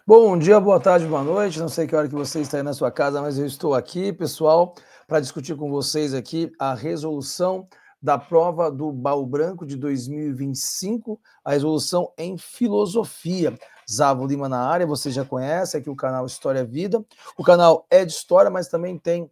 Bom dia, boa tarde, boa noite. Não sei que hora que você está aí na sua casa, mas eu estou aqui, pessoal, para discutir com vocês aqui a resolução da prova do Baú Branco de 2025, a resolução em filosofia. Zavo Lima na área, você já conhece aqui o canal História Vida. O canal é de história, mas também tem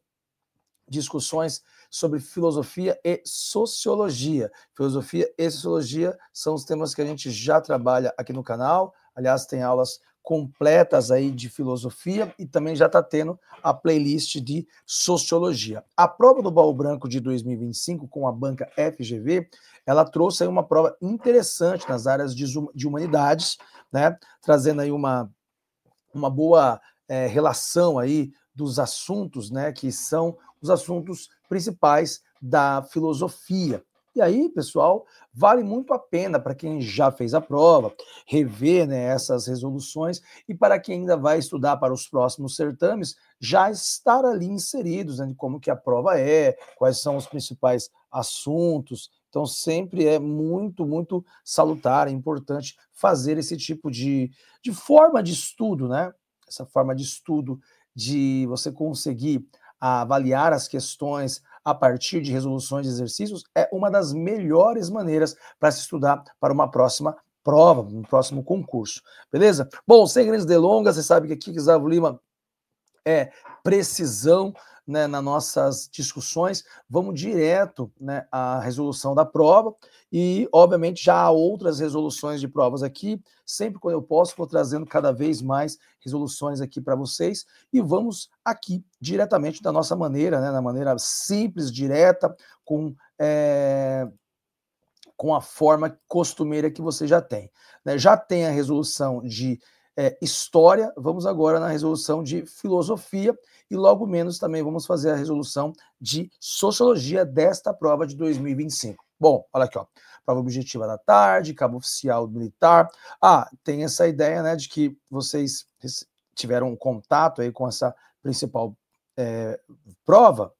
discussões sobre filosofia e sociologia. Filosofia e sociologia são os temas que a gente já trabalha aqui no canal. Aliás, tem aulas completas aí de filosofia e também já está tendo a playlist de sociologia. A prova do Baú Branco de 2025 com a banca FGV, ela trouxe aí uma prova interessante nas áreas de humanidades, né? Trazendo aí uma boa relação aí dos assuntos, né, que são os assuntos principais da filosofia. E aí, pessoal, vale muito a pena para quem já fez a prova, rever, né, essas resoluções, e para quem ainda vai estudar para os próximos certames, já estar ali inseridos, né, de como que a prova é, quais são os principais assuntos. Então, sempre é muito salutar, é importante fazer esse tipo de forma de estudo, né? Essa forma de estudo de você conseguir avaliar as questões a partir de resoluções de exercícios é uma das melhores maneiras para se estudar para uma próxima prova, um próximo concurso, beleza? Bom, sem grandes delongas, você sabe que aqui que Zavo Lima é precisão, né, nas nossas discussões, vamos direto, né, à resolução da prova e, obviamente, já há outras resoluções de provas aqui, sempre quando eu posso, vou trazendo cada vez mais resoluções aqui para vocês e vamos aqui diretamente da nossa maneira, né, na maneira simples, direta, com a forma costumeira que você já tem. Né? Já tem a resolução de história, vamos agora na resolução de filosofia e logo menos também vamos fazer a resolução de sociologia desta prova de 2025. Bom, olha aqui, ó. Prova objetiva da tarde, cabo oficial militar. Tem essa ideia, né, de que vocês tiveram um contato aí com essa principal prova.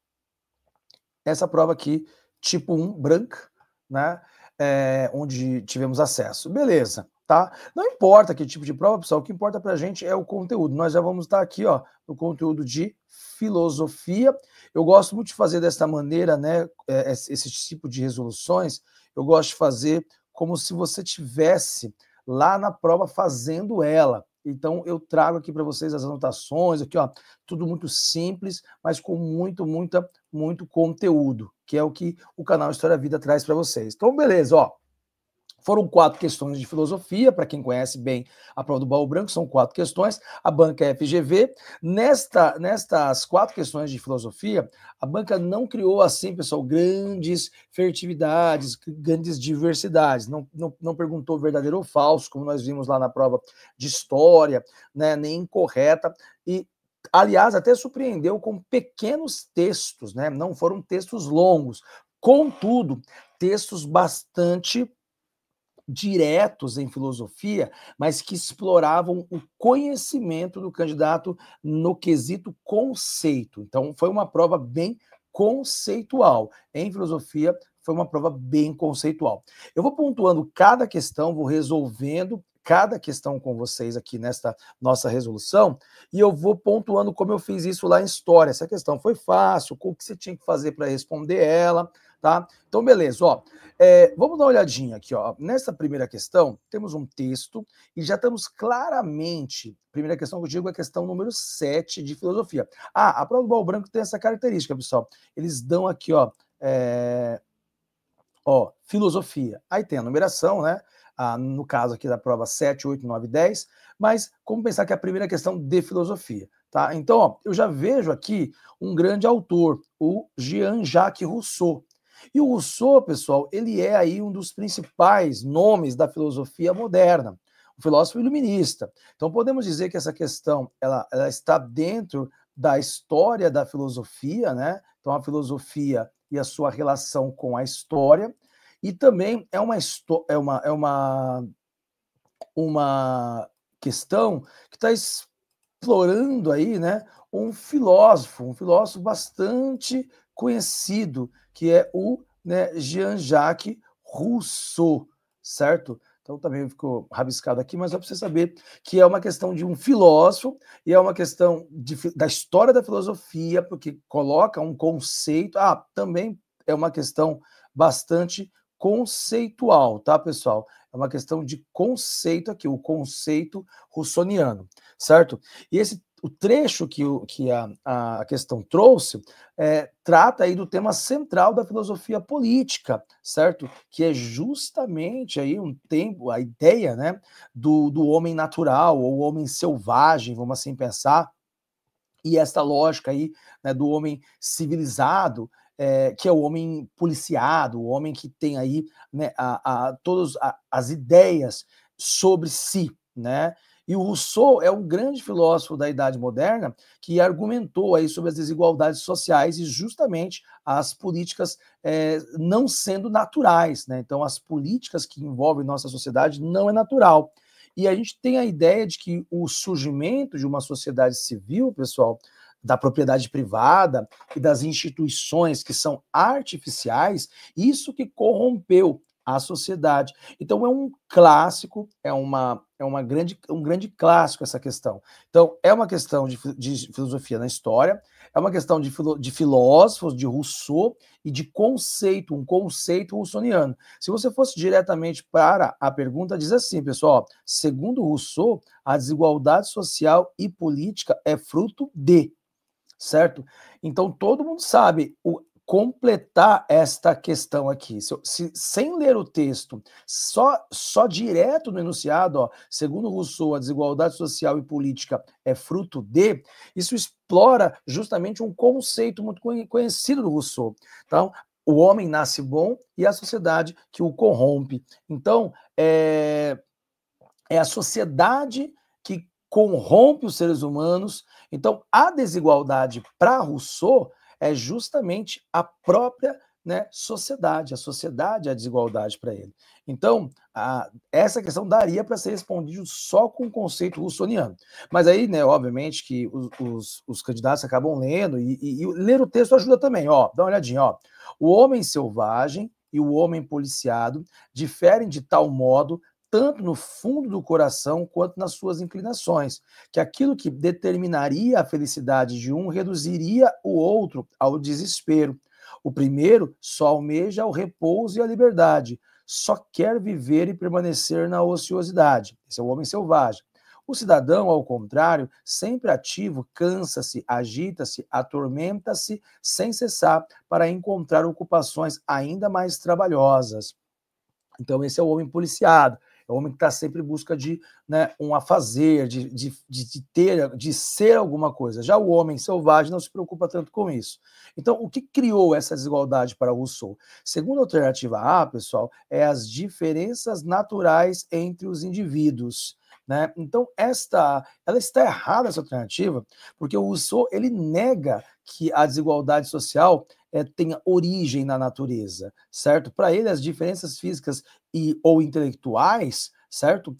Essa prova aqui, tipo 1, branca, né? Onde tivemos acesso. Beleza, tá? Não importa que tipo de prova, pessoal, o que importa pra gente é o conteúdo. Nós já vamos estar aqui, ó, no conteúdo de filosofia. Eu gosto muito de fazer dessa maneira, né, esse tipo de resoluções, eu gosto de fazer como se você tivesse lá na prova fazendo ela. Então, eu trago aqui para vocês as anotações, aqui, ó, tudo muito simples, mas com muito conteúdo, que é o que o canal História Vida traz para vocês. Então, beleza, ó. Foram 4 questões de filosofia, para quem conhece bem a prova do Baú Branco, são 4 questões, a banca é FGV. Nestas 4 questões de filosofia, a banca não criou, assim, pessoal, grandes fertilidades, grandes diversidades, não perguntou verdadeiro ou falso, como nós vimos lá na prova de história, né, nem incorreta, e aliás, até surpreendeu com pequenos textos, né? Não foram textos longos, contudo, textos bastante diretos em filosofia, mas que exploravam o conhecimento do candidato no quesito conceito. Então, foi uma prova bem conceitual. Em filosofia, foi uma prova bem conceitual. Eu vou pontuando cada questão, vou resolvendo cada questão com vocês aqui nesta nossa resolução, e eu vou pontuando como eu fiz isso lá em História. Essa questão foi fácil, o que você tinha que fazer para responder ela, tá? Então, beleza, ó. Vamos dar uma olhadinha aqui, ó. Nessa primeira questão, temos um texto e já estamos claramente. Primeira questão que eu digo é a questão número 7 de filosofia. A prova do Baú Branco tem essa característica, pessoal. Eles dão aqui, ó, filosofia. Aí tem a numeração, né? No caso aqui da prova 7, 8, 9, 10, mas como pensar que é a primeira questão de filosofia, tá? Então, ó, eu já vejo aqui um grande autor, o Jean-Jacques Rousseau. E o Rousseau, pessoal, ele é aí um dos principais nomes da filosofia moderna, um filósofo iluminista. Então, podemos dizer que essa questão ela está dentro da história da filosofia, né? Então, a filosofia e a sua relação com a história, e também é uma questão que está explorando aí, né, um filósofo bastante conhecido, que é o, né, Jean-Jacques Rousseau, certo? Então também ficou rabiscado aqui, mas só para você saber que é uma questão de um filósofo e é uma questão da história da filosofia, porque coloca um conceito. Também é uma questão bastante conceitual, tá, pessoal? É uma questão de conceito aqui, o conceito russoniano, certo? E o trecho que a questão trouxe trata aí do tema central da filosofia política, certo? Que é justamente aí a ideia, né, do homem natural, ou homem selvagem, vamos assim pensar, e esta lógica aí, né, do homem civilizado, que é o homem policiado, o homem que tem aí, né, todas as ideias sobre si, né? E o Rousseau é um grande filósofo da Idade Moderna que argumentou aí sobre as desigualdades sociais e justamente as políticas não sendo naturais, né? Então, as políticas que envolvem nossa sociedade não é natural. E a gente tem a ideia de que o surgimento de uma sociedade civil, pessoal, da propriedade privada e das instituições que são artificiais, isso que corrompeu a sociedade. Então é um clássico, um grande clássico essa questão. Então é uma questão de filosofia na história, é uma questão de filósofos, de Rousseau e de conceito, um conceito russoniano. Se você fosse diretamente para a pergunta, diz assim, pessoal, segundo Rousseau, a desigualdade social e política é fruto de, certo? Então todo mundo sabe completar esta questão aqui. Sem ler o texto, só direto no enunciado, ó, segundo Rousseau, a desigualdade social e política é fruto de, isso explora justamente um conceito muito conhecido do Rousseau. Então, o homem nasce bom e a sociedade que o corrompe. Então, é a sociedade que corrompe os seres humanos. Então, a desigualdade para Rousseau é justamente a própria, né, sociedade. A sociedade é a desigualdade para ele. Então, essa questão daria para ser respondida só com o conceito russoniano. Mas aí, né, obviamente, que os candidatos acabam lendo, e ler o texto ajuda também. Ó, dá uma olhadinha. Ó. O homem selvagem e o homem policiado diferem de tal modo tanto no fundo do coração quanto nas suas inclinações, que aquilo que determinaria a felicidade de um reduziria o outro ao desespero. O primeiro só almeja o repouso e a liberdade, só quer viver e permanecer na ociosidade. Esse é o homem selvagem. O cidadão, ao contrário, sempre ativo, cansa-se, agita-se, atormenta-se sem cessar para encontrar ocupações ainda mais trabalhosas. Então, esse é o homem policiado. É o homem que está sempre em busca de, né, um afazer, de ser alguma coisa. Já o homem selvagem não se preocupa tanto com isso. Então, o que criou essa desigualdade para Rousseau? Segundo a alternativa A, pessoal, é as diferenças naturais entre os indivíduos. Né? Então, ela está errada, essa alternativa, porque o Rousseau ele nega que a desigualdade social tenha origem na natureza, certo? Para ele, as diferenças físicas ou intelectuais, certo?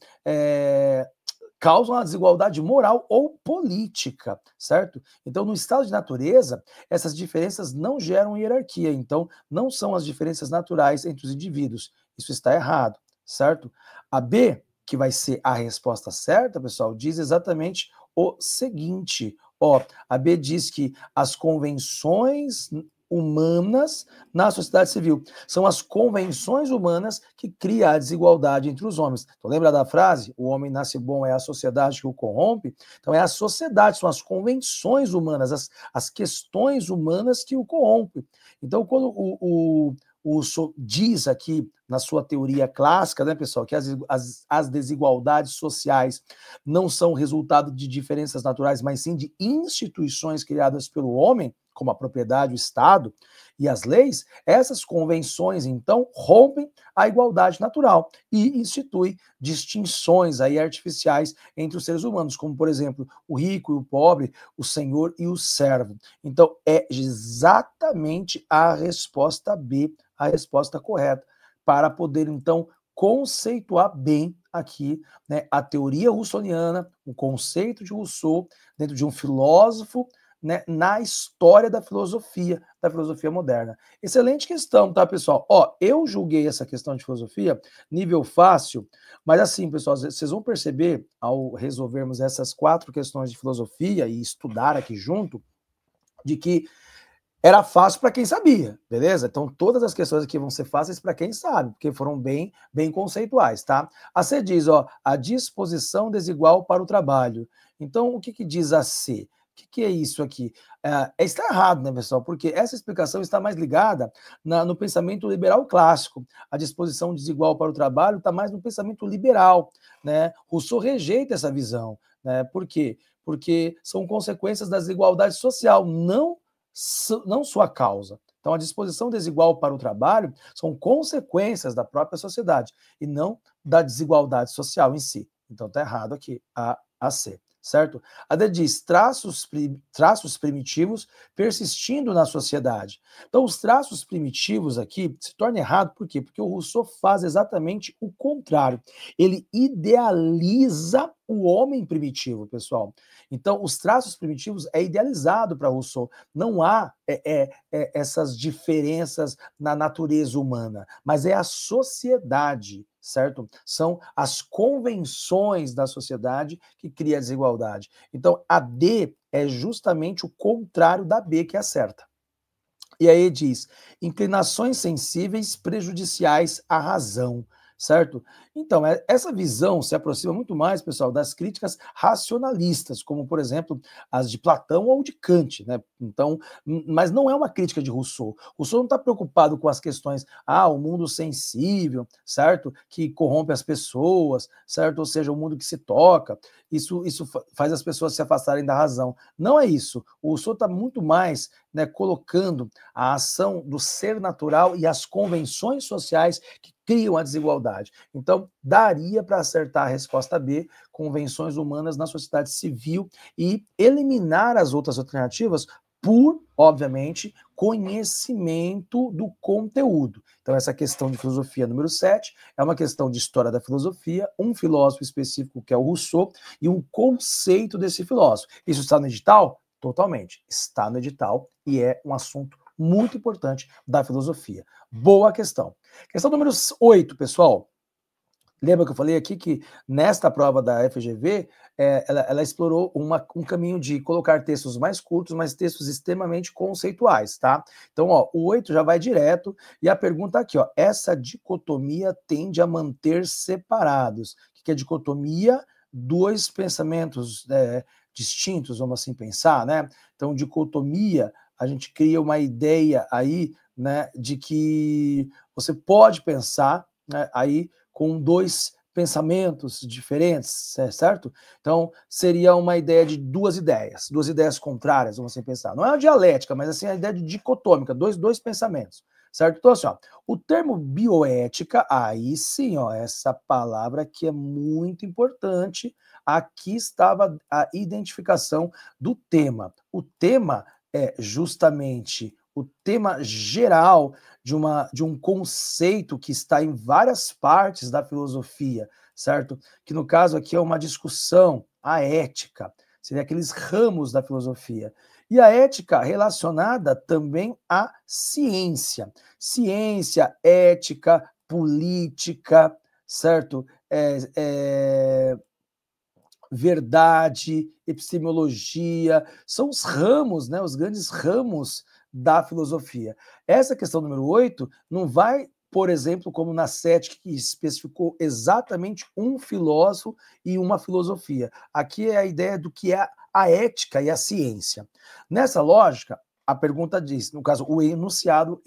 Causam a desigualdade moral ou política, certo? Então, no estado de natureza, essas diferenças não geram hierarquia, então não são as diferenças naturais entre os indivíduos. Isso está errado, certo? A B, que vai ser a resposta certa, pessoal, diz exatamente o seguinte, ó, a B diz que as convenções humanas na sociedade civil. São as convenções humanas que criam a desigualdade entre os homens. Então, lembra da frase? O homem nasce bom, é a sociedade que o corrompe? Então, é a sociedade, são as convenções humanas, as questões humanas que o corrompem. Então, quando o Rousseau diz aqui, na sua teoria clássica, né, pessoal, que as desigualdades sociais não são resultado de diferenças naturais, mas sim de instituições criadas pelo homem, como a propriedade, o Estado e as leis, essas convenções, então, rompem a igualdade natural e instituem distinções aí artificiais entre os seres humanos, como, por exemplo, o rico e o pobre, o senhor e o servo. Então, é exatamente a resposta B, a resposta correta, para poder, então, conceituar bem aqui, né, a teoria russoniana, o conceito de Rousseau, dentro de um filósofo, né, na história da filosofia moderna. Excelente questão, tá, pessoal? Ó, eu julguei essa questão de filosofia nível fácil, mas assim, pessoal, vocês vão perceber, ao resolvermos essas 4 questões de filosofia e estudar aqui junto, de que era fácil para quem sabia, beleza? Então todas as questões aqui vão ser fáceis para quem sabe, porque foram bem conceituais, tá? A C diz, ó, a disposição desigual para o trabalho. Então o que diz a C? O que é isso aqui? Está errado, né, pessoal? Porque essa explicação está mais ligada no pensamento liberal clássico. A disposição desigual para o trabalho está mais no pensamento liberal, né? Rousseau rejeita essa visão, né? Por quê? Porque são consequências da desigualdade social, não sua causa. Então, a disposição desigual para o trabalho são consequências da própria sociedade e não da desigualdade social em si. Então, está errado aqui a C, certo? A D diz traços primitivos persistindo na sociedade. Então, os traços primitivos aqui se tornam errado, por quê? Porque o Rousseau faz exatamente o contrário. Ele idealiza o homem primitivo, pessoal. Então, os traços primitivos é idealizado para Rousseau. Não há essas diferenças na natureza humana, mas é a sociedade, certo? São as convenções da sociedade que cria a desigualdade. Então, a D é justamente o contrário da B, que é a certa. E aí diz, inclinações sensíveis prejudiciais à razão, certo? Então, essa visão se aproxima muito mais, pessoal, das críticas racionalistas, como, por exemplo, as de Platão ou de Kant, né? Então, mas não é uma crítica de Rousseau. Rousseau não está preocupado com as questões, o mundo sensível, certo? Que corrompe as pessoas, certo? Ou seja, o mundo que se toca, isso faz as pessoas se afastarem da razão. Não é isso. O Rousseau está muito mais, né, colocando a ação do ser natural e as convenções sociais que criam a desigualdade. Então, daria para acertar a resposta B, convenções humanas na sociedade civil, e eliminar as outras alternativas por, obviamente, conhecimento do conteúdo. Então, essa questão de filosofia número 7 é uma questão de história da filosofia, um filósofo específico que é o Rousseau, e um conceito desse filósofo. Isso está no edital? Totalmente. Está no edital e é um assunto muito importante da filosofia. Boa questão. Questão número 8, pessoal. Lembra que eu falei aqui que nesta prova da FGV, ela explorou um caminho de colocar textos mais curtos, mas textos extremamente conceituais, tá? Então, ó, o 8 já vai direto, e a pergunta aqui, ó, essa dicotomia tende a manter separados. O que é dicotomia? Dois pensamentos distintos, vamos assim pensar, né? Então, dicotomia, a gente cria uma ideia aí, né, de que você pode pensar, né, aí com dois pensamentos diferentes, certo? Então, seria uma ideia de duas ideias contrárias, vamos assim pensar. Não é uma dialética, mas assim, a ideia de dicotômica, dois pensamentos, certo? Então, assim, ó, o termo bioética, aí sim, ó, essa palavra que é muito importante, aqui estava a identificação do tema. O tema é justamente o tema geral de um conceito que está em várias partes da filosofia, certo? Que no caso aqui é uma discussão, a ética, seria aqueles ramos da filosofia. E a ética relacionada também à ciência. Ciência, ética, política, certo? Verdade, epistemologia, são os ramos, né, os grandes ramos da filosofia. Essa questão número 8 não vai, por exemplo, como na 7, que especificou exatamente um filósofo e uma filosofia. Aqui é a ideia do que é a ética e a ciência. Nessa lógica, a pergunta diz, no caso, o enunciado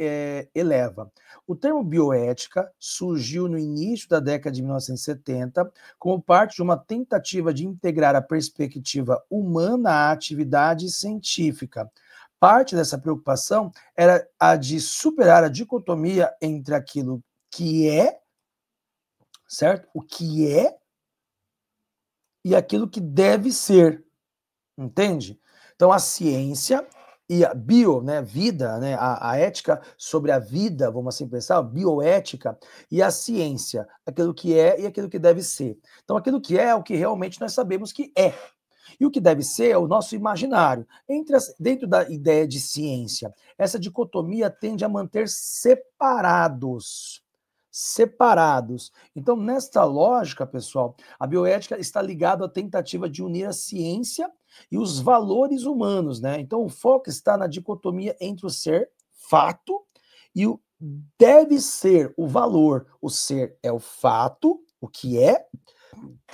eleva. O termo bioética surgiu no início da década de 1970 como parte de uma tentativa de integrar a perspectiva humana à atividade científica. Parte dessa preocupação era a de superar a dicotomia entre aquilo que é, certo? O que é e aquilo que deve ser, entende? Então, a ciência e a bio, né, vida, né, a ética sobre a vida, vamos assim pensar, a bioética, e a ciência, aquilo que é e aquilo que deve ser. Então, aquilo que é o que realmente nós sabemos que é. E o que deve ser é o nosso imaginário. Dentro da ideia de ciência, essa dicotomia tende a manter separados. Separados. Então, nesta lógica, pessoal, a bioética está ligada à tentativa de unir a ciência e os valores humanos, né? Então, o foco está na dicotomia entre o ser, fato, e o deve ser, o valor. O ser é o fato, o que é,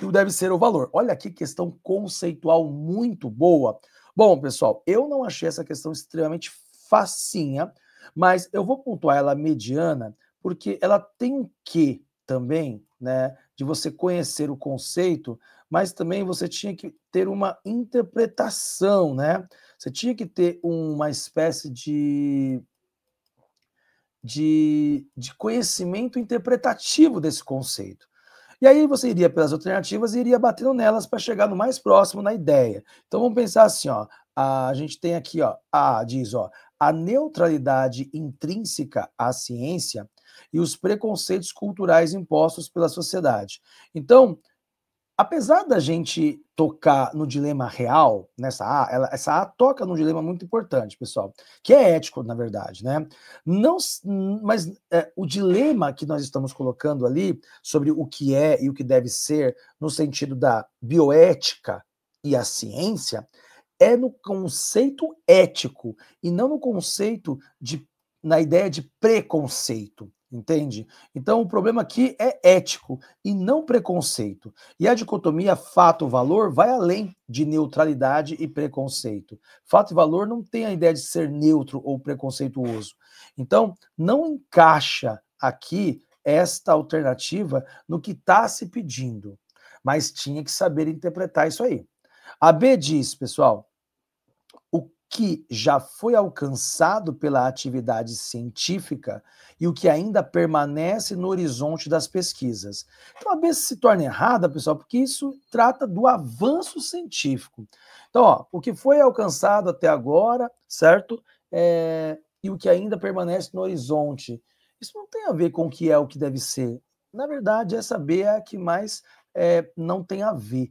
e o deve ser o valor. Olha que questão conceitual muito boa. Bom, pessoal, eu não achei essa questão extremamente facinha, mas eu vou pontuar ela mediana, porque ela tem um quê também, né, de você conhecer o conceito, mas também você tinha que ter uma interpretação, né? Você tinha que ter uma espécie de conhecimento interpretativo desse conceito. E aí você iria pelas alternativas e iria batendo nelas para chegar no mais próximo na ideia. Então vamos pensar assim, ó, a gente tem aqui, ó, diz, ó, a neutralidade intrínseca à ciência e os preconceitos culturais impostos pela sociedade. Então, apesar da gente tocar no dilema real, essa A toca num dilema muito importante, pessoal, que é ético, na verdade, né? Não, mas o dilema que nós estamos colocando ali sobre o que é e o que deve ser, no sentido da bioética e a ciência, é no conceito ético e não no conceito na ideia de preconceito. Entende? Então, o problema aqui é ético e não preconceito. E a dicotomia fato-valor vai além de neutralidade e preconceito. Fato e valor não tem a ideia de ser neutro ou preconceituoso. Então, não encaixa aqui esta alternativa no que está se pedindo, mas tinha que saber interpretar isso aí. A B diz, pessoal, o que já foi alcançado pela atividade científica e o que ainda permanece no horizonte das pesquisas. Então, a B se torna errada, pessoal, porque isso trata do avanço científico. Então, ó, o que foi alcançado até agora, certo? E o que ainda permanece no horizonte. Isso não tem a ver com o que é o que deve ser. Na verdade, essa B é a que mais não tem a ver.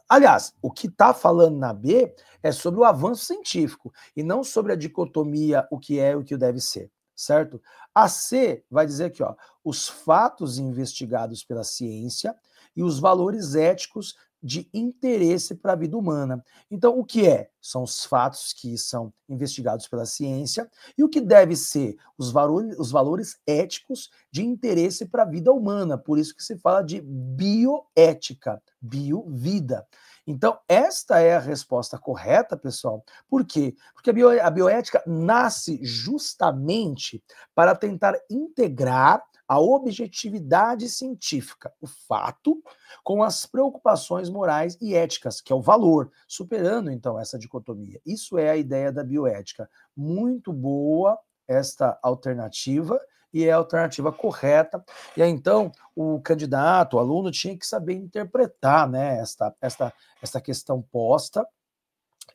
Aliás, o que está falando na B é sobre o avanço científico e não sobre a dicotomia, o que é e o que deve ser, certo? A C vai dizer aqui, ó, os fatos investigados pela ciência e os valores éticos de interesse para a vida humana. Então, o que é? São os fatos que são investigados pela ciência e o que deve ser? Os valores éticos de interesse para a vida humana. Por isso que se fala de bioética, bio-vida. Então, esta é a resposta correta, pessoal. Por quê? Porque a bioética nasce justamente para tentar integrar a objetividade científica, o fato, com as preocupações morais e éticas, que é o valor, superando então essa dicotomia. Isso é a ideia da bioética. Muito boa esta alternativa e é a alternativa correta. E aí, então, o candidato, o aluno, tinha que saber interpretar, né, esta questão posta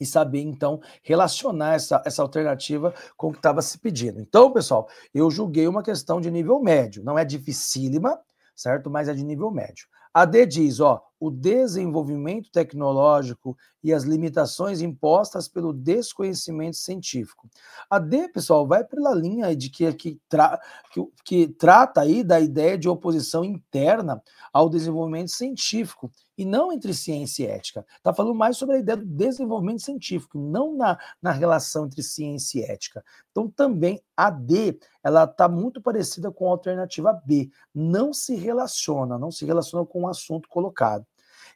e saber, então, relacionar essa alternativa com o que estava se pedindo. Então, pessoal, eu julguei uma questão de nível médio. Não é dificílima, certo? Mas é de nível médio. A D diz, ó, o desenvolvimento tecnológico e as limitações impostas pelo desconhecimento científico. A D, pessoal, vai pela linha de que trata aí da ideia de oposição interna ao desenvolvimento científico e não entre ciência e ética. Está falando mais sobre a ideia do desenvolvimento científico, não na relação entre ciência e ética. Então, também a D, ela está muito parecida com a alternativa B. Não se relaciona com o assunto colocado.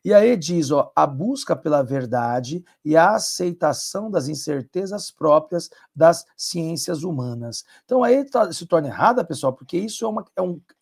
E aí diz, ó, a busca pela verdade e a aceitação das incertezas próprias das ciências humanas. Então aí se torna errada, pessoal, porque isso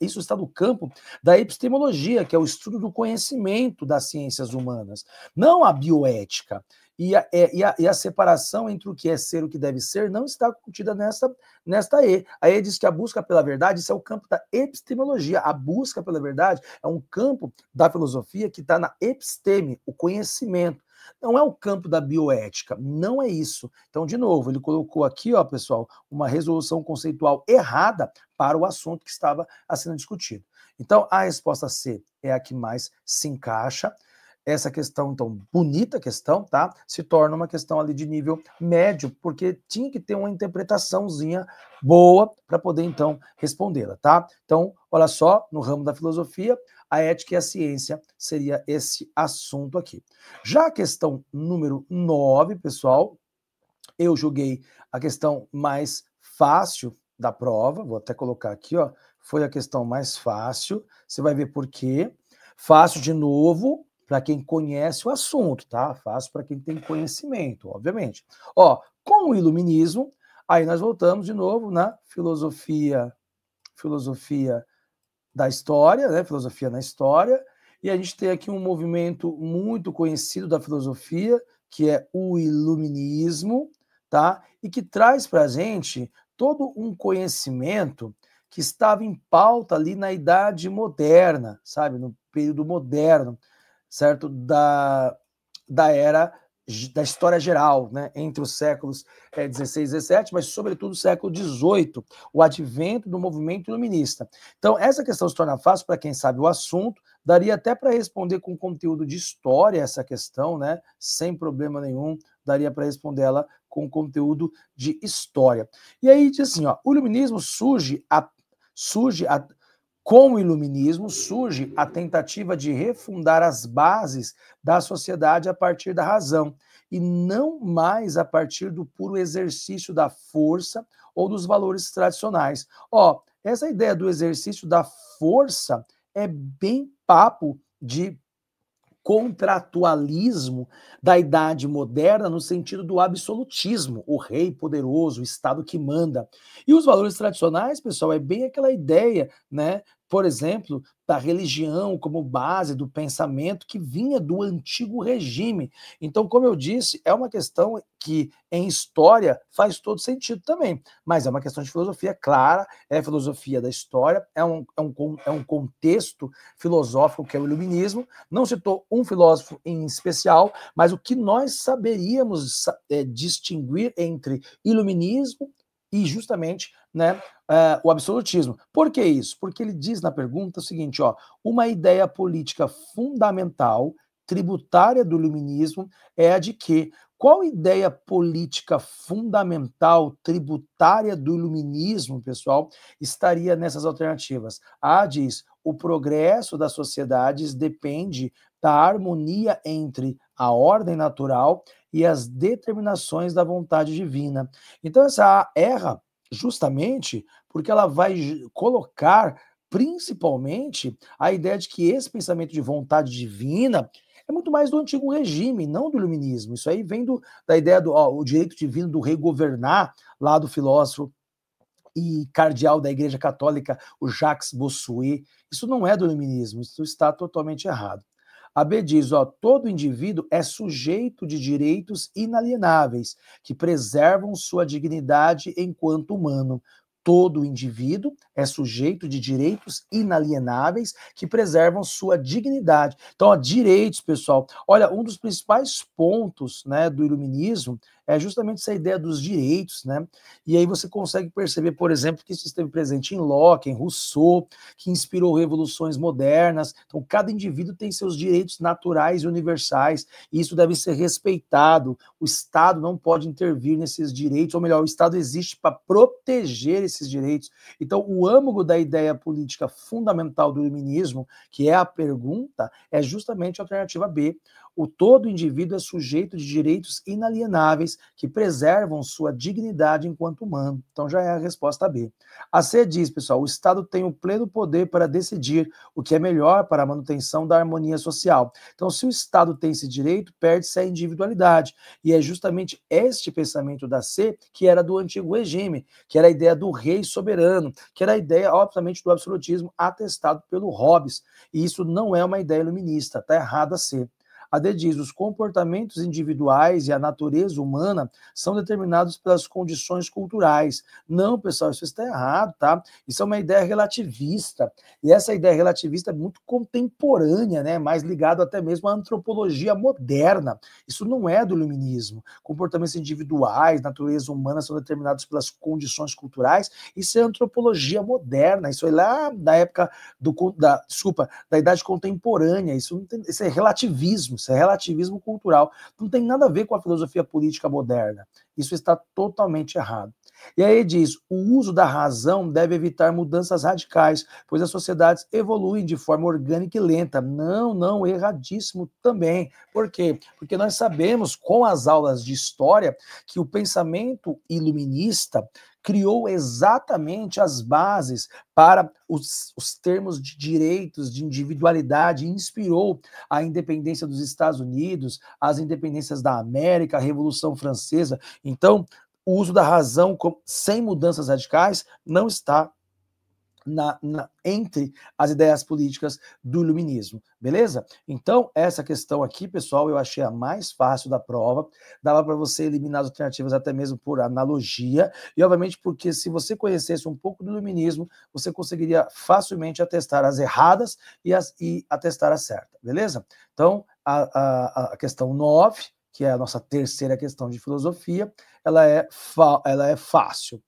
isso está no campo da epistemologia, que é o estudo do conhecimento das ciências humanas, não a bioética. E a separação entre o que é ser e o que deve ser não está contida nesta E. A E diz que a busca pela verdade, isso é o campo da epistemologia. A busca pela verdade é um campo da filosofia que está na episteme, o conhecimento. Não é o campo da bioética, não é isso. Então, de novo, ele colocou aqui, ó, pessoal, uma resolução conceitual errada para o assunto que estava sendo discutido. Então, a resposta C é a que mais se encaixa. essa questão, então, bonita questão, tá? Se torna uma questão ali de nível médio, porque tinha que ter uma interpretaçãozinha boa para poder, então, respondê-la, tá? Então, olha só, no ramo da filosofia, a ética e a ciência seria esse assunto aqui. Já a questão número 9, pessoal, eu julguei a questão mais fácil da prova, vou até colocar aqui, ó, foi a questão mais fácil, você vai ver por quê. Fácil, de novo, para quem conhece o assunto, tá? Fácil para quem tem conhecimento, obviamente. Ó, com o iluminismo, aí nós voltamos de novo na filosofia da história, né? Filosofia na história, e a gente tem aqui um movimento muito conhecido da filosofia, que é o iluminismo, tá? E que traz para a gente todo um conhecimento que estava em pauta ali na Idade Moderna, sabe? No período moderno, certo? Da era da história geral, né? Entre os séculos 16 e 17, mas sobretudo o século 18, o advento do movimento iluminista. Então, essa questão se torna fácil para quem sabe o assunto, daria até para responder com conteúdo de história essa questão, né? Sem problema nenhum, daria para responder ela com conteúdo de história. E aí diz assim, ó, o iluminismo com o iluminismo surge a tentativa de refundar as bases da sociedade a partir da razão, e não mais a partir do puro exercício da força ou dos valores tradicionais. Ó, essa ideia do exercício da força é bem papo de contratualismo da Idade Moderna no sentido do absolutismo, o rei poderoso, o Estado que manda. E os valores tradicionais, pessoal, é bem aquela ideia, né? Por exemplo, da religião como base do pensamento que vinha do antigo regime. Então, como eu disse, é uma questão que em história faz todo sentido também, mas é uma questão de filosofia clara, é filosofia da história, é um contexto filosófico que é o iluminismo. Não citou um filósofo em especial, mas o que nós saberíamos distinguir entre iluminismo e justamente, né, o absolutismo. Por que isso? Porque ele diz na pergunta o seguinte, ó, uma ideia política fundamental, tributária do iluminismo é a de que qual ideia política fundamental, tributária do iluminismo, pessoal, estaria nessas alternativas? A diz, o progresso das sociedades depende da harmonia entre a ordem natural e as determinações da vontade divina. Então, essa A erra justamente porque ela vai colocar principalmente a ideia de que esse pensamento de vontade divina é muito mais do antigo regime, não do iluminismo. Isso aí vem da ideia do o direito divino do rei governar, lá do filósofo e cardeal da Igreja Católica, o Jacques Bossuet. Isso não é do iluminismo, isso está totalmente errado. A B diz, ó, todo indivíduo é sujeito de direitos inalienáveis, que preservam sua dignidade enquanto humano. Todo indivíduo é sujeito de direitos inalienáveis que preservam sua dignidade. Então, ó, direitos, pessoal. Olha, um dos principais pontos, né, do iluminismo é justamente essa ideia dos direitos, né? E aí você consegue perceber, por exemplo, que isso esteve presente em Locke, em Rousseau, que inspirou revoluções modernas. Então, cada indivíduo tem seus direitos naturais e universais, e isso deve ser respeitado. O Estado não pode intervir nesses direitos, ou melhor, o Estado existe para proteger esses direitos. Então, o âmago da ideia política fundamental do iluminismo, que é a pergunta, é justamente a alternativa B. O todo indivíduo é sujeito de direitos inalienáveis que preservam sua dignidade enquanto humano. Então já é a resposta B. A C diz, pessoal, o Estado tem o pleno poder para decidir o que é melhor para a manutenção da harmonia social. Então, se o Estado tem esse direito, perde-se a individualidade. E é justamente este pensamento da C que era do antigo regime, que era a ideia do rei soberano, que era a ideia, obviamente, do absolutismo atestado pelo Hobbes. E isso não é uma ideia iluminista, está errado a C. A D diz, os comportamentos individuais e a natureza humana são determinados pelas condições culturais. Não, pessoal, isso está errado, tá? Isso é uma ideia relativista, e essa ideia relativista é muito contemporânea, né? Mais ligado até mesmo à antropologia moderna. Isso não é do iluminismo. Comportamentos individuais, natureza humana são determinados pelas condições culturais. Isso é antropologia moderna. Isso é lá da época da idade contemporânea. Isso é relativismo. Isso é relativismo cultural. Não tem nada a ver com a filosofia política moderna. Isso está totalmente errado. E aí diz, o uso da razão deve evitar mudanças radicais, pois as sociedades evoluem de forma orgânica e lenta. Não, erradíssimo também. Por quê? Porque nós sabemos, com as aulas de história, que o pensamento iluminista criou exatamente as bases para os termos de direitos, de individualidade, inspirou a independência dos Estados Unidos, as independências da América, a Revolução Francesa. Então, o uso da razão sem mudanças radicais não está entre as ideias políticas do iluminismo, beleza? Então, essa questão aqui, pessoal, eu achei a mais fácil da prova, dava para você eliminar as alternativas até mesmo por analogia, e obviamente porque se você conhecesse um pouco do iluminismo, você conseguiria facilmente atestar as erradas e atestar as certas, beleza? Então, a questão 9, que é a nossa terceira questão de filosofia, ela é fácil.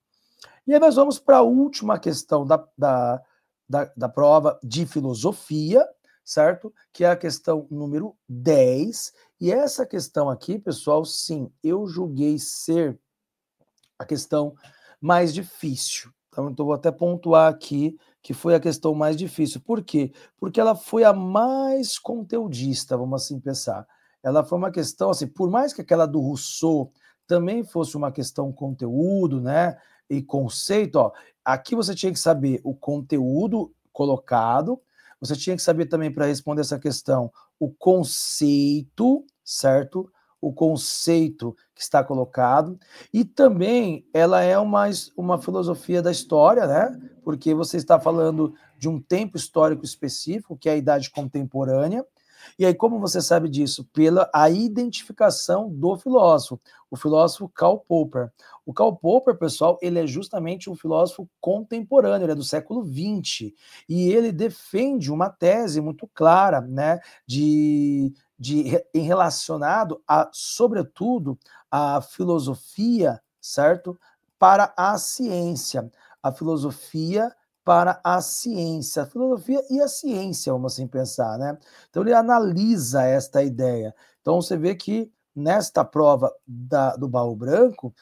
E aí nós vamos para a última questão da prova de filosofia, certo? Que é a questão número 10. E essa questão aqui, pessoal, sim, eu julguei ser a questão mais difícil. Então, vou até pontuar aqui que foi a questão mais difícil. Por quê? Porque ela foi a mais conteudista, vamos assim pensar. Ela foi uma questão, assim, por mais que aquela do Rousseau também fosse uma questão conteúdo, né? E conceito, ó, aqui você tinha que saber o conteúdo colocado, você tinha que saber também, para responder essa questão, o conceito, certo? O conceito que está colocado, e também ela é uma filosofia da história, né? Porque você está falando de um tempo histórico específico, que é a idade contemporânea. E aí, como você sabe disso? Pela a identificação do filósofo, o filósofo Karl Popper. O Karl Popper, pessoal, ele é justamente um filósofo contemporâneo, ele é do século XX, e ele defende uma tese muito clara, né, em relacionado a, sobretudo, a filosofia, certo? Para a ciência. A filosofia para a ciência. A filosofia e a ciência, vamos assim pensar, né? Então ele analisa esta ideia. Então você vê que nesta prova do baú branco,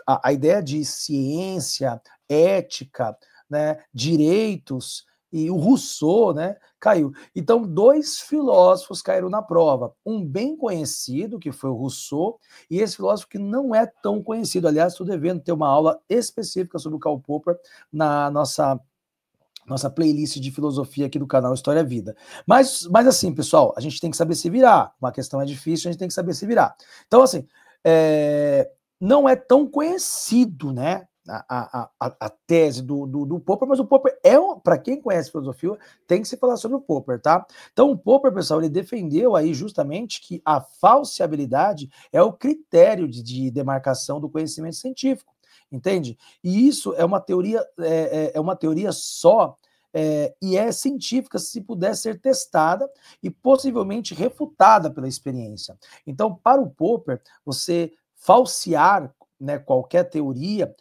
a ideia de ciência, ética, né, direitos, e o Rousseau, né, caiu. Então, 2 filósofos caíram na prova. Um bem conhecido, que foi o Rousseau, e esse filósofo que não é tão conhecido. Aliás, estou devendo ter uma aula específica sobre o Karl Popper na nossa playlist de filosofia aqui do canal História Vida. Mas assim, pessoal, a gente tem que saber se virar. Uma questão é difícil, a gente tem que saber se virar. Então, assim, não é tão conhecido, né, a tese do Popper, mas o Popper para quem conhece filosofia, tem que se falar sobre o Popper, tá? Então, o Popper, pessoal, ele defendeu aí justamente que a falseabilidade é o critério de demarcação do conhecimento científico, entende? E isso é uma teoria, uma teoria só, e é científica se puder ser testada e possivelmente refutada pela experiência. Então, para o Popper, você falsear, né, qualquer teoria,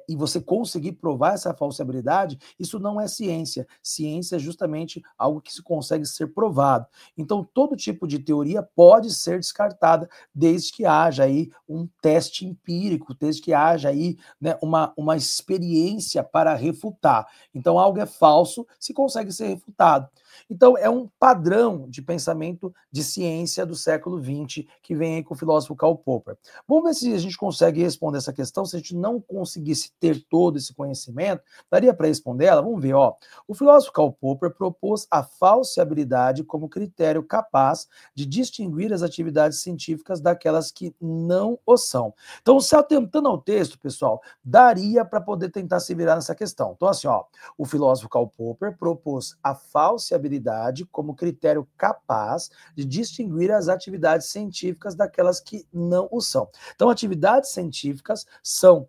e você conseguir provar essa falsibilidade, isso não é ciência. Ciência é justamente algo que se consegue ser provado. Então, todo tipo de teoria pode ser descartada, desde que haja aí um teste empírico, desde que haja aí, né, uma experiência para refutar. Então, algo é falso se consegue ser refutado. Então, é um padrão de pensamento de ciência do século XX que vem aí com o filósofo Karl Popper. Vamos ver se a gente consegue responder essa questão. Se a gente não conseguisse ter todo esse conhecimento, daria para responder ela? Vamos ver, ó. O filósofo Karl Popper propôs a falseabilidade como critério capaz de distinguir as atividades científicas daquelas que não o são. Então, se atentando ao texto, pessoal, daria para poder tentar se virar nessa questão. Então, assim, ó, o filósofo Karl Popper propôs a falseabilidade falseabilidade como critério capaz de distinguir as atividades científicas daquelas que não o são. Então, atividades científicas são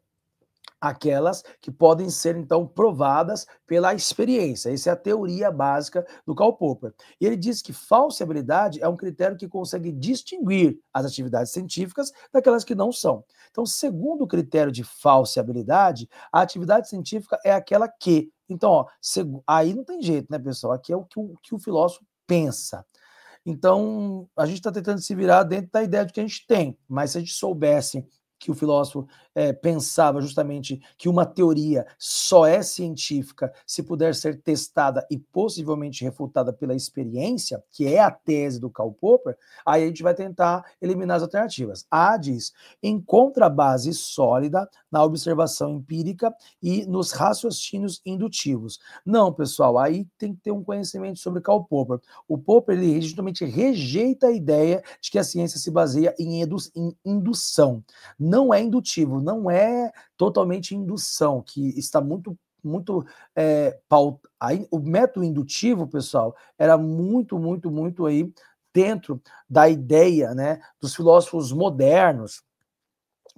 aquelas que podem ser, então, provadas pela experiência. Essa é a teoria básica do Karl Popper. E ele diz que falseabilidade é um critério que consegue distinguir as atividades científicas daquelas que não são. Então, segundo o critério de falseabilidade, a atividade científica é aquela que... Então, ó, aí não tem jeito, né, pessoal? Aqui é o que o filósofo pensa. Então, a gente está tentando se virar dentro da ideia de que a gente tem, mas se a gente soubesse que o filósofo pensava justamente que uma teoria só é científica se puder ser testada e possivelmente refutada pela experiência, que é a tese do Karl Popper, aí a gente vai tentar eliminar as alternativas. A diz, encontra base sólida na observação empírica e nos raciocínios indutivos. Não, pessoal, aí tem que ter um conhecimento sobre Karl Popper. O Popper, ele justamente rejeita a ideia de que a ciência se baseia em indução. Não é indutivo, não é totalmente indução, que está muito o método indutivo, pessoal, era muito aí dentro da ideia, né, dos filósofos modernos,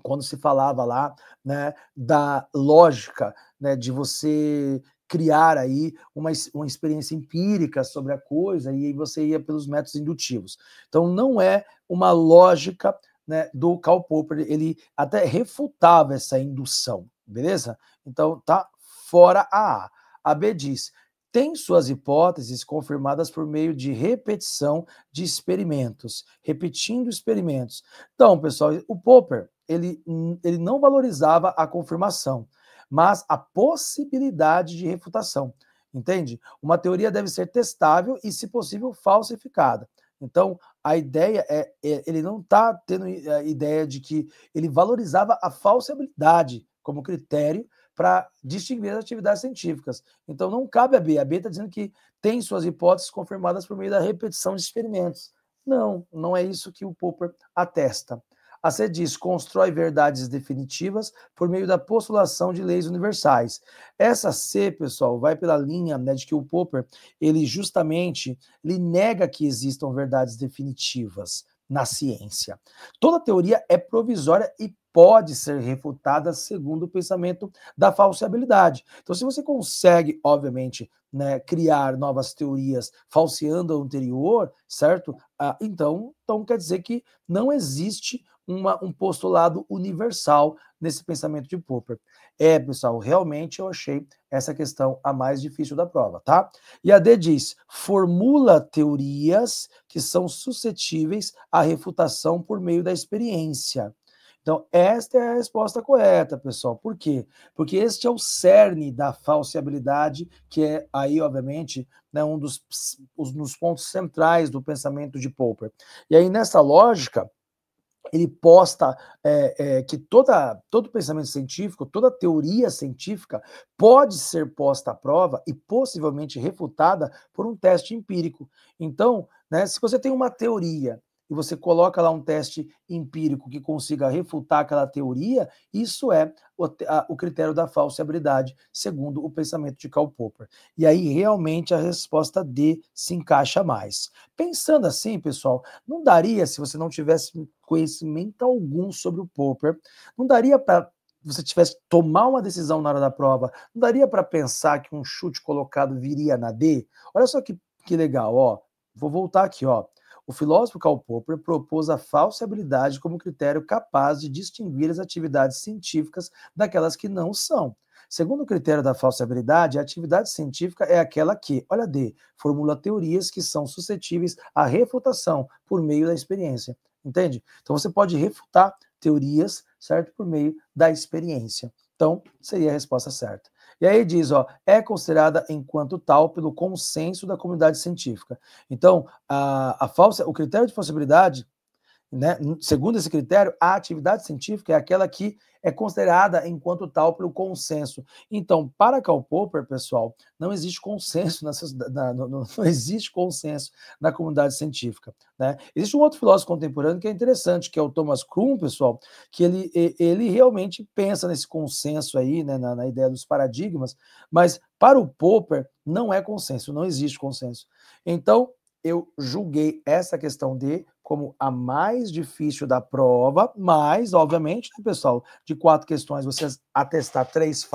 quando se falava lá, né, da lógica, né, de você criar aí uma experiência empírica sobre a coisa, e aí você ia pelos métodos indutivos. Então, não é uma lógica, né, do Karl Popper, ele até refutava essa indução, beleza? Então, tá fora a A. A B diz, tem suas hipóteses confirmadas por meio de repetição de experimentos, repetindo experimentos. Então, pessoal, o Popper, ele não valorizava a confirmação, mas a possibilidade de refutação, entende? Uma teoria deve ser testável e, se possível, falsificada. Então, a ideia ele não está tendo a ideia de que ele valorizava a falsibilidade como critério para distinguir as atividades científicas. Então, não cabe a B. A B está dizendo que tem suas hipóteses confirmadas por meio da repetição de experimentos. Não, não é isso que o Popper atesta. A C diz, constrói verdades definitivas por meio da postulação de leis universais. Essa C, pessoal, vai pela linha, né, de que o Popper, ele justamente nega que existam verdades definitivas na ciência. Toda teoria é provisória e pode ser refutada segundo o pensamento da falseabilidade. Então, se você consegue, obviamente, né, criar novas teorias falseando a anterior, certo? Então quer dizer que não existe um postulado universal nesse pensamento de Popper. Pessoal, realmente eu achei essa questão a mais difícil da prova, tá? E a D diz, formula teorias que são suscetíveis à refutação por meio da experiência. Então, esta é a resposta correta, pessoal. Por quê? Porque este é o cerne da falseabilidade, que é aí, obviamente, né, um dos pontos centrais do pensamento de Popper. E aí, nessa lógica, ele posta que todo pensamento científico, toda teoria científica pode ser posta à prova e possivelmente refutada por um teste empírico. Então, né, se você tem uma teoria e você coloca lá um teste empírico que consiga refutar aquela teoria, isso é o critério da falseabilidade, segundo o pensamento de Karl Popper. E aí, realmente, a resposta D se encaixa mais. Pensando assim, pessoal, não daria, se você não tivesse conhecimento algum sobre o Popper, não daria para você tivesse que tomar uma decisão na hora da prova, não daria para pensar que um chute colocado viria na D? Olha só que legal, ó. Vou voltar aqui, ó. O filósofo Karl Popper propôs a falseabilidade como critério capaz de distinguir as atividades científicas daquelas que não são. Segundo o critério da falseabilidade, a atividade científica é aquela que, olha D, formula teorias que são suscetíveis à refutação por meio da experiência. Entende? Então você pode refutar teorias, certo, por meio da experiência. Então, seria a resposta certa. E aí diz, ó, é considerada enquanto tal pelo consenso da comunidade científica. Então, o critério de falsibilidade né? Segundo esse critério, a atividade científica é aquela que é considerada enquanto tal pelo consenso. Então, para Karl Popper, pessoal, não existe consenso não existe consenso na comunidade científica, né? Existe um outro filósofo contemporâneo que é interessante, que é o Thomas Kuhn, pessoal, que ele realmente pensa nesse consenso aí, né, na ideia dos paradigmas, mas para o Popper não é consenso, não existe consenso. Então, eu julguei essa questão D como a mais difícil da prova, mas, obviamente, né, pessoal, de 4 questões, você atestar 3,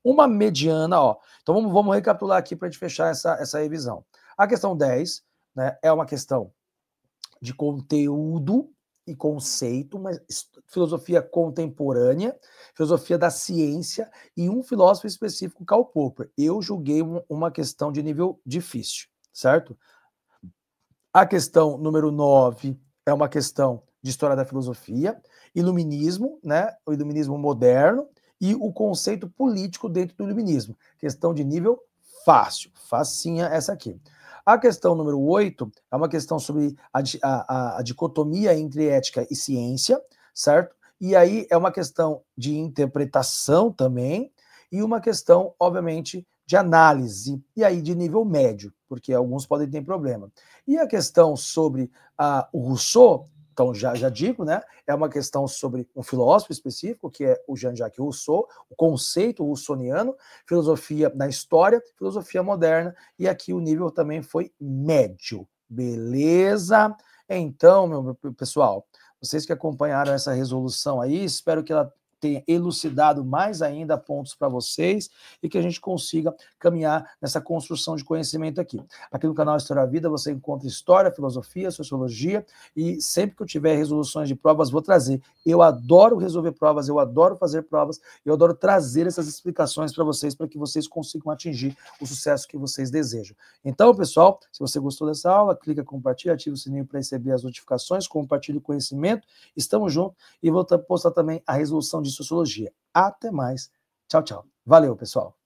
uma mediana, ó. Então, vamos recapitular aqui para a gente fechar essa revisão. A questão 10, né, é uma questão de conteúdo e conceito, mas filosofia contemporânea, filosofia da ciência e um filósofo específico, Karl Popper. Eu julguei uma questão de nível difícil, certo? A questão número 9 é uma questão de história da filosofia, iluminismo, né, o iluminismo moderno e o conceito político dentro do iluminismo. Questão de nível fácil, facinha essa aqui. A questão número 8 é uma questão sobre a dicotomia entre ética e ciência, certo? E aí é uma questão de interpretação também e uma questão, obviamente, de análise, e aí de nível médio, porque alguns podem ter problema. E a questão sobre o Rousseau, então já digo, né, é uma questão sobre um filósofo específico, que é o Jean-Jacques Rousseau, o conceito russoniano, filosofia na história, filosofia moderna, e aqui o nível também foi médio, beleza? Então, meu pessoal, vocês que acompanharam essa resolução aí, espero que ela tenha elucidado mais ainda pontos para vocês e que a gente consiga caminhar nessa construção de conhecimento aqui. Aqui no canal História da Vida você encontra história, filosofia, sociologia e sempre que eu tiver resoluções de provas vou trazer. Eu adoro resolver provas, eu adoro fazer provas, eu adoro trazer essas explicações para que vocês consigam atingir o sucesso que vocês desejam. Então, pessoal, se você gostou dessa aula, clica, compartilha, ativa o sininho para receber as notificações, compartilhe o conhecimento, estamos juntos e vou postar também a resolução de sociologia. Até mais. Tchau, tchau. Valeu, pessoal.